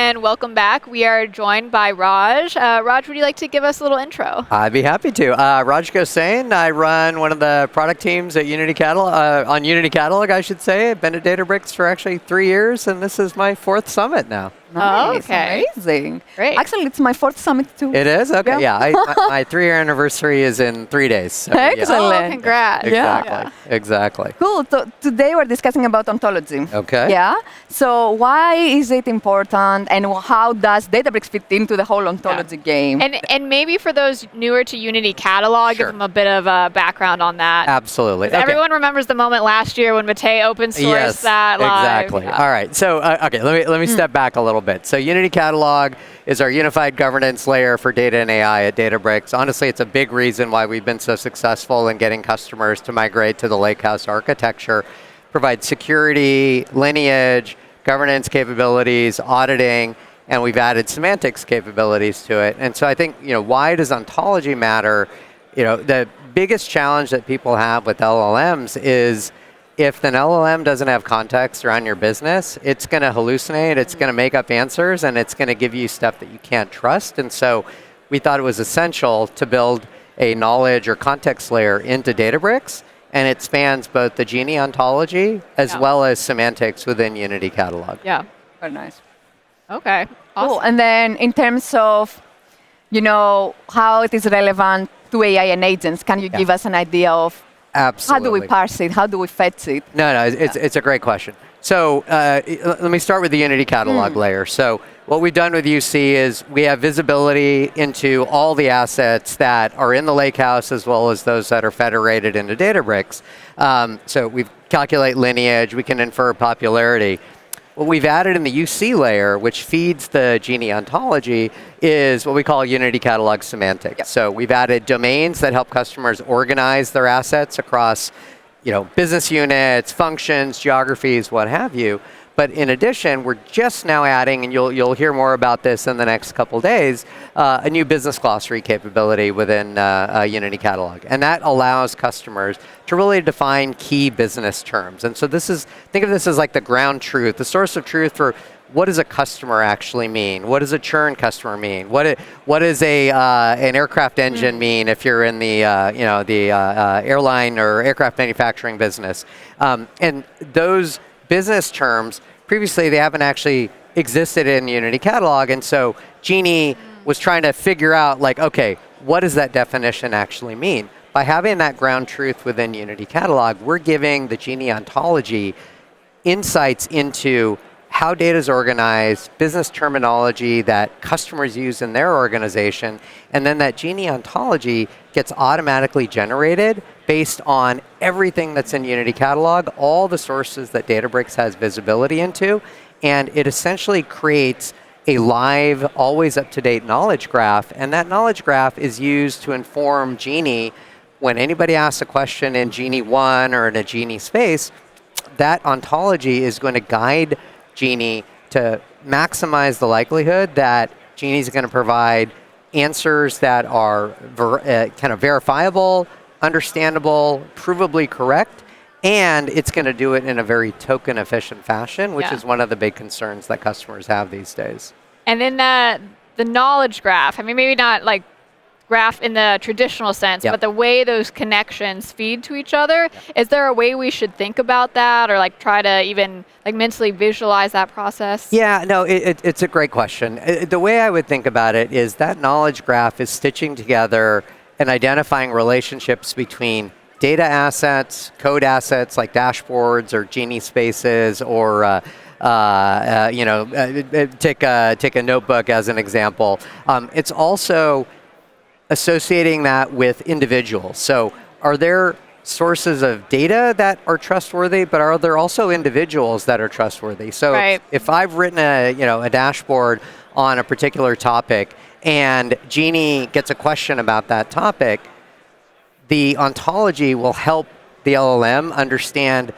and welcome back. We are joined by Raj. Raj, would you like to give us a little intro? I'd be happy to. Raj Gossain, I run one of the product teams at Unity Catalog, on Unity Catalog, I should say. I've been at Databricks for actually 3 years, and this is my 4th summit now. Nice, okay. Amazing. Great. Actually, it's my 4th summit too. It is? Okay, Yeah. my 3-year anniversary is in 3 days. So, yeah. Excellent. Oh, congrats. Exactly, exactly. Cool. So today we're discussing about ontology. Okay. Yeah. So why is it important, and how does Databricks fit into the whole ontology game? And maybe for those newer to Unity Catalog, Sure. give them a bit of a background on that. Absolutely. Okay. Everyone remembers the moment last year when Matei open sourced Yes, that live. exactly. Yeah. All right. So, okay, let me step back a little bit. So, Unity Catalog is our unified governance layer for data and AI at Databricks. Honestly, it's a big reason why we've been so successful in getting customers to migrate to the lakehouse architecture. Provide security, lineage, governance capabilities, auditing, and we've added semantics capabilities to it. And so I think, why does ontology matter? The biggest challenge that people have with LLMs is if an LLM doesn't have context around your business, it's going to hallucinate, it's going to make up answers, and it's going to give you stuff that you can't trust. And so we thought it was essential to build a knowledge or context layer into Databricks, and it spans both the Genie ontology as well as semantics within Unity Catalog. Yeah. Very nice. Okay. Awesome. Cool. And then in terms of, how it is relevant to AI and agents, can you give us an idea of Absolutely. how do we parse it? How do we fetch it? No, it's a great question. So let me start with the Unity Catalog layer. So what we've done with UC is we have visibility into all the assets that are in the lakehouse as well as those that are federated into Databricks. So we calculate lineage, we can infer popularity. What we've added in the UC layer, which feeds the Genie ontology, is what we call Unity Catalog semantics. Yep. So we've added domains that help customers organize their assets across, business units, functions, geographies, what have you. But in addition, we're just now adding, and you'll hear more about this in the next couple days, a new business glossary capability within Unity Catalog. And that allows customers to really define key business terms. And so think of this as like the ground truth, the source of truth for what does a customer actually mean? What does a churn customer mean? What does an aircraft engine mean if you're in the airline or aircraft manufacturing business? And those business terms, previously they haven't actually existed in Unity Catalog, and so Genie was trying to figure out, okay, what does that definition actually mean? By having that ground truth within Unity Catalog, we're giving the Genie ontology insights into how data is organized, business terminology that customers use in their organization, and then that Genie ontology gets automatically generated based on everything that's in Unity Catalog, all the sources that Databricks has visibility into, and it essentially creates a live, always up-to-date knowledge graph, and that knowledge graph is used to inform Genie when anybody asks a question in Genie 1 or in a Genie space. That ontology is going to guide Genie to maximize the likelihood that Genie is going to provide answers that are kind of verifiable, understandable, provably correct, and it's going to do it in a very token-efficient fashion, which is one of the big concerns that customers have these days. And then the knowledge graph, maybe not like graph in the traditional sense, but the way those connections feed to each other, is there a way we should think about that or try to even mentally visualize that process? Yeah, no, it's a great question. The way I would think about it is that knowledge graph is stitching together and identifying relationships between data assets, code assets like dashboards or Genie spaces, or take a notebook as an example. It's also associating that with individuals. So are there sources of data that are trustworthy, but are there also individuals that are trustworthy? So if I've written a dashboard on a particular topic and Genie gets a question about that topic, the ontology will help the LLM understand,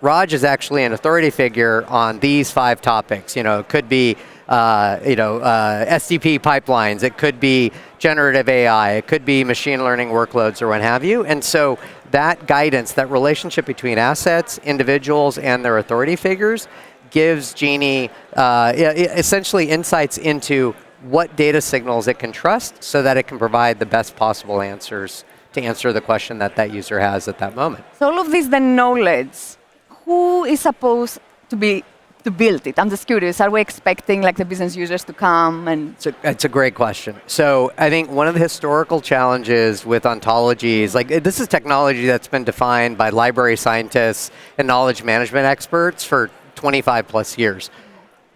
Raj is actually an authority figure on these 5 topics. It could be SDP pipelines, it could be generative AI, it could be machine learning workloads or what have you. And so that guidance, that relationship between assets, individuals, and their authority figures, gives Genie essentially insights into what data signals it can trust so that it can provide the best possible answers to answer the question that that user has at that moment. So all of this, the knowledge, who is supposed to build it? I'm just curious. Are we expecting like the business users to come and? It's a great question. So I think one of the historical challenges with ontologies, like this is technology that's been defined by library scientists and knowledge management experts for 25 plus years.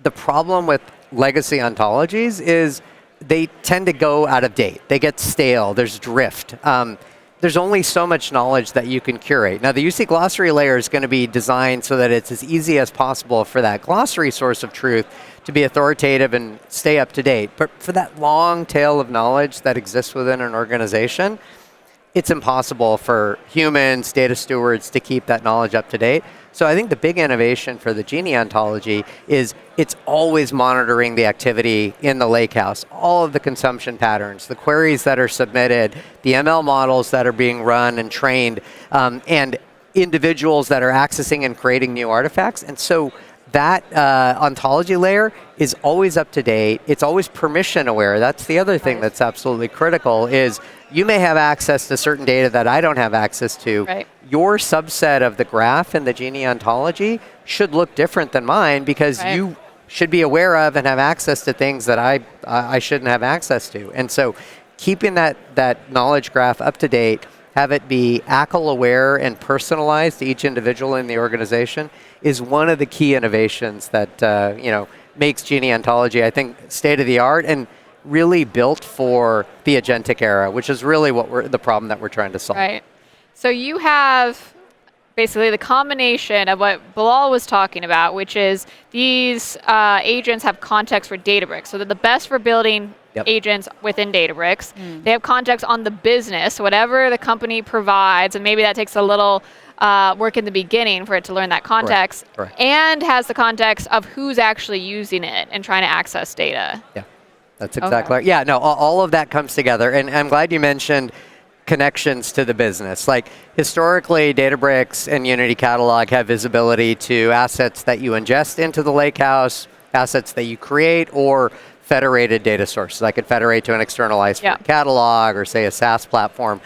The problem with legacy ontologies is they tend to go out of date. They get stale. There's drift. There's only so much knowledge that you can curate. Now, the UC glossary layer is going to be designed so that it's as easy as possible for that glossary source of truth to be authoritative and stay up to date. But for that long tail of knowledge that exists within an organization, it's impossible for humans, data stewards, to keep that knowledge up to date. So I think the big innovation for the Genie ontology is it's always monitoring the activity in the lakehouse, all of the consumption patterns, the queries that are submitted, the ML models that are being run and trained, and individuals that are accessing and creating new artifacts. And so that ontology layer is always up to date. It's always permission aware. That's the other thing that's absolutely critical is you may have access to certain data that I don't have access to. Right. Your subset of the graph in the Genie ontology should look different than mine because you should be aware of and have access to things that I shouldn't have access to. And so keeping that knowledge graph up to date, have it be ACL aware and personalized to each individual in the organization is one of the key innovations that makes Genie ontology, I think, state of the art and really built for the agentic era, which is really the problem that we're trying to solve. Right. So you have basically the combination of what Bilal was talking about, which is these agents have context for Databricks. So they're the best for building agents within Databricks. They have context on the business, whatever the company provides, and maybe that takes a little work in the beginning for it to learn that context, Correct. And has the context of who's actually using it and trying to access data. Yeah, that's exactly right. Yeah, no, all of that comes together. And I'm glad you mentioned connections to the business. Like historically, Databricks and Unity Catalog have visibility to assets that you ingest into the lakehouse, assets that you create, or federated data sources. I could federate to an externalized catalog or say a SaaS platform.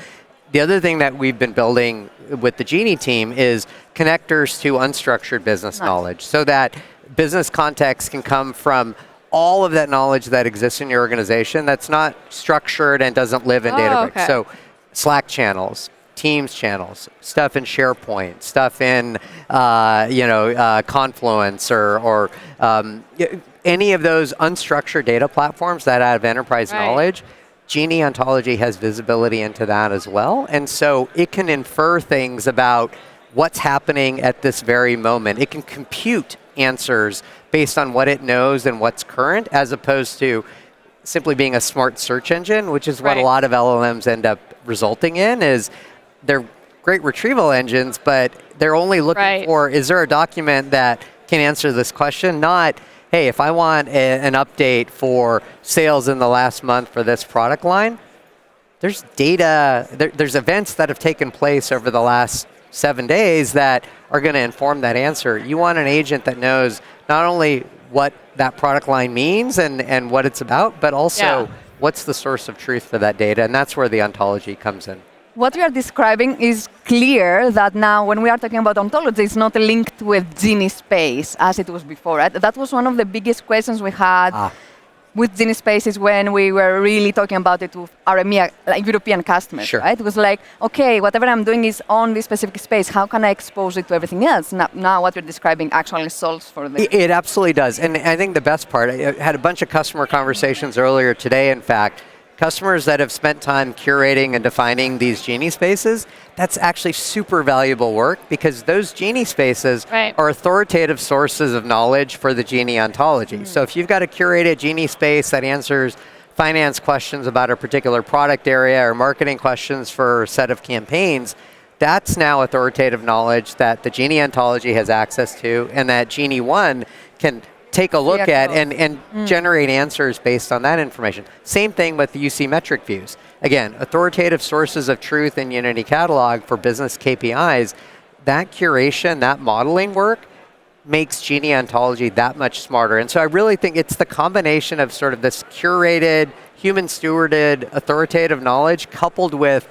The other thing that we've been building with the Genie team is connectors to unstructured business knowledge so that business context can come from all of that knowledge that exists in your organization that's not structured and doesn't live in Databricks. Okay. So Slack channels, Teams channels, stuff in SharePoint, stuff in Confluence or any of those unstructured data platforms that have enterprise knowledge. Genie ontology has visibility into that as well. And so it can infer things about what's happening at this very moment. It can compute answers based on what it knows and what's current, as opposed to simply being a smart search engine, which is what a lot of LLMs end up resulting in. Is they're great retrieval engines, but they're only looking for, is there a document that can answer this question? Not, hey, if I want an update for sales in the last month for this product line, there's data, there's events that have taken place over the last 7 days that are going to inform that answer. You want an agent that knows not only what that product line means and what it's about, but also what's the source of truth for that data, and that's where the ontology comes in. What we are describing is clear that now when we are talking about ontology, it's not linked with Genie space as it was before, right? That was one of the biggest questions we had with Genie spaces when we were really talking about it with our EMEA, like European customers, right? It was like, okay, whatever I'm doing is on this specific space. How can I expose it to everything else? Now what you're describing actually solves for this. It absolutely does. And I think the best part, I had a bunch of customer conversations earlier today, in fact. Customers that have spent time curating and defining these Genie spaces, that's actually super valuable work because those Genie spaces are authoritative sources of knowledge for the Genie ontology. So if you've got a curated Genie space that answers finance questions about a particular product area or marketing questions for a set of campaigns, that's now authoritative knowledge that the Genie ontology has access to and that Genie 1 can take a look at and generate answers based on that information. Same thing with the UC metric views. Again, authoritative sources of truth in Unity Catalog for business KPIs, that curation, that modeling work makes Genie Ontology that much smarter. And so I really think it's the combination of sort of this curated, human-stewarded, authoritative knowledge coupled with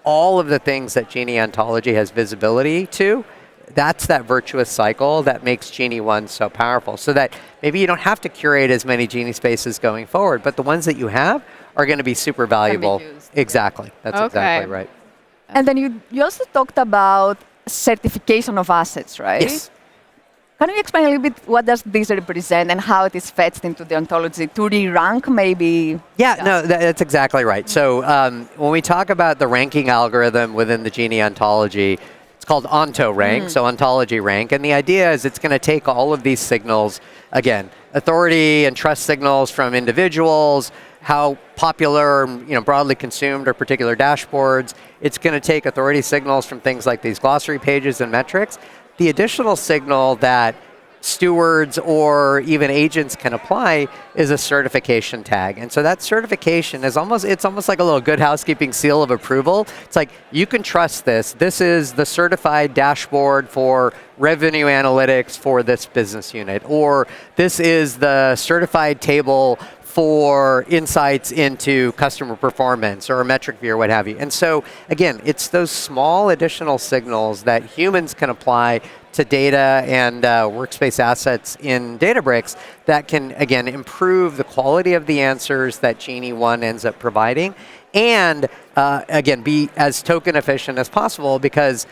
all of the things that Genie Ontology has visibility to. That's that virtuous cycle that makes Genie 1 so powerful. So that maybe you don't have to curate as many Genie spaces going forward, but the ones that you have are going to be super valuable. Exactly. That's exactly right. And then you also talked about certification of assets, right? Yes. Can you explain a little bit what does this represent and how it is fetched into the ontology to re-rank maybe? Yeah, no, that's exactly right. So when we talk about the ranking algorithm within the Genie ontology, it's called OntoRank, so ontology rank. And the idea is it's going to take all of these signals, again, authority and trust signals from individuals, how popular, broadly consumed are particular dashboards. It's going to take authority signals from things like these glossary pages and metrics. The additional signal that stewards or even agents can apply is a certification tag. And so that certification is almost like a little good housekeeping seal of approval. It's like, you can trust this. This is the certified dashboard for revenue analytics for this business unit. Or this is the certified table for insights into customer performance or a metric view or what have you. And so, again, it's those small additional signals that humans can apply to data and workspace assets in Databricks that can, again, improve the quality of the answers that Genie 1 ends up providing, and, again, be as token efficient as possible, because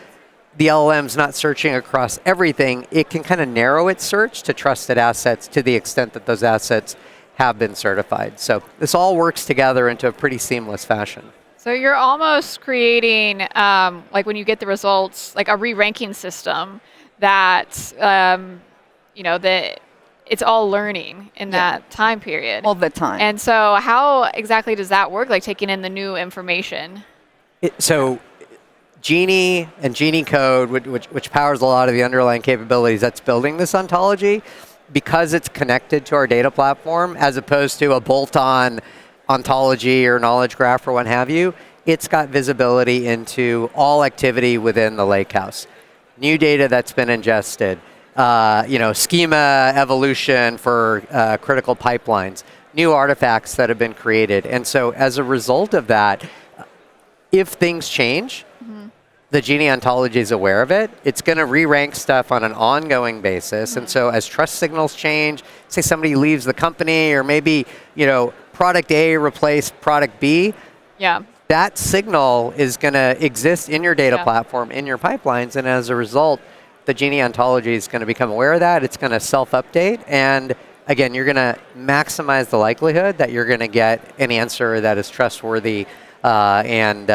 the LLM's not searching across everything. It can kind of narrow its search to trusted assets to the extent that those assets have been certified. So this all works together into a pretty seamless fashion. So you're almost creating, like when you get the results, like a re-ranking system that, that it's all learning in that time period. All the time. And so how exactly does that work, like taking in the new information? So Genie and Genie code, which powers a lot of the underlying capabilities that's building this ontology, because it's connected to our data platform, as opposed to a bolt-on ontology or knowledge graph or what have you, it's got visibility into all activity within the lakehouse. New data that's been ingested, schema evolution for critical pipelines, new artifacts that have been created. And so as a result of that, if things change, the Genie ontology is aware of it. It's going to re-rank stuff on an ongoing basis. And so as trust signals change, say somebody leaves the company, or maybe, product A replaced product B, that signal is going to exist in your data platform, in your pipelines. And as a result, the Genie ontology is going to become aware of that. It's going to self-update. And again, you're going to maximize the likelihood that you're going to get an answer that is trustworthy and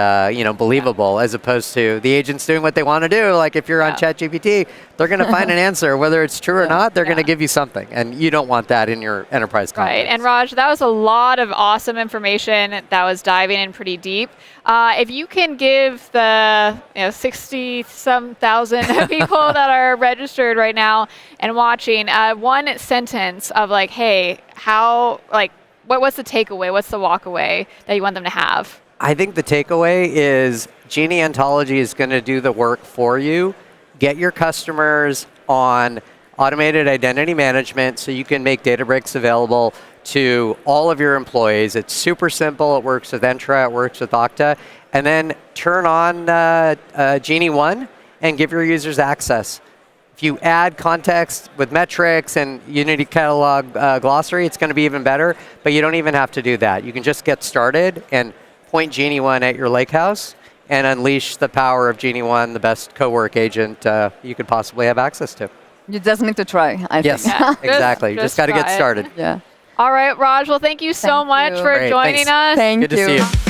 believable, as opposed to the agents doing what they want to do. Like if you're on ChatGPT, they're going to find an answer, whether it's true or not. They're going to give you something, and you don't want that in your enterprise context. Right. And Raj, that was a lot of awesome information that was diving in pretty deep. If you can give the 60-some thousand people that are registered right now and watching one sentence of like, hey, how, like, what's the takeaway? What's the walk away that you want them to have? I think the takeaway is Genie ontology is going to do the work for you. Get your customers on automated identity management so you can make Databricks available to all of your employees. It's super simple. It works with Entra. It works with Okta. And then turn on Genie 1 and give your users access. If you add context with metrics and Unity Catalog Glossary, it's going to be even better. But you don't even have to do that. You can just get started and point Genie 1 at your lakehouse and unleash the power of Genie 1, the best co-work agent you could possibly have access to. You just need to try, I think. Yes, exactly. You just got to get started. Yeah. All right, Raj. Well, thank you so much for joining us. Thank you. Good to see you.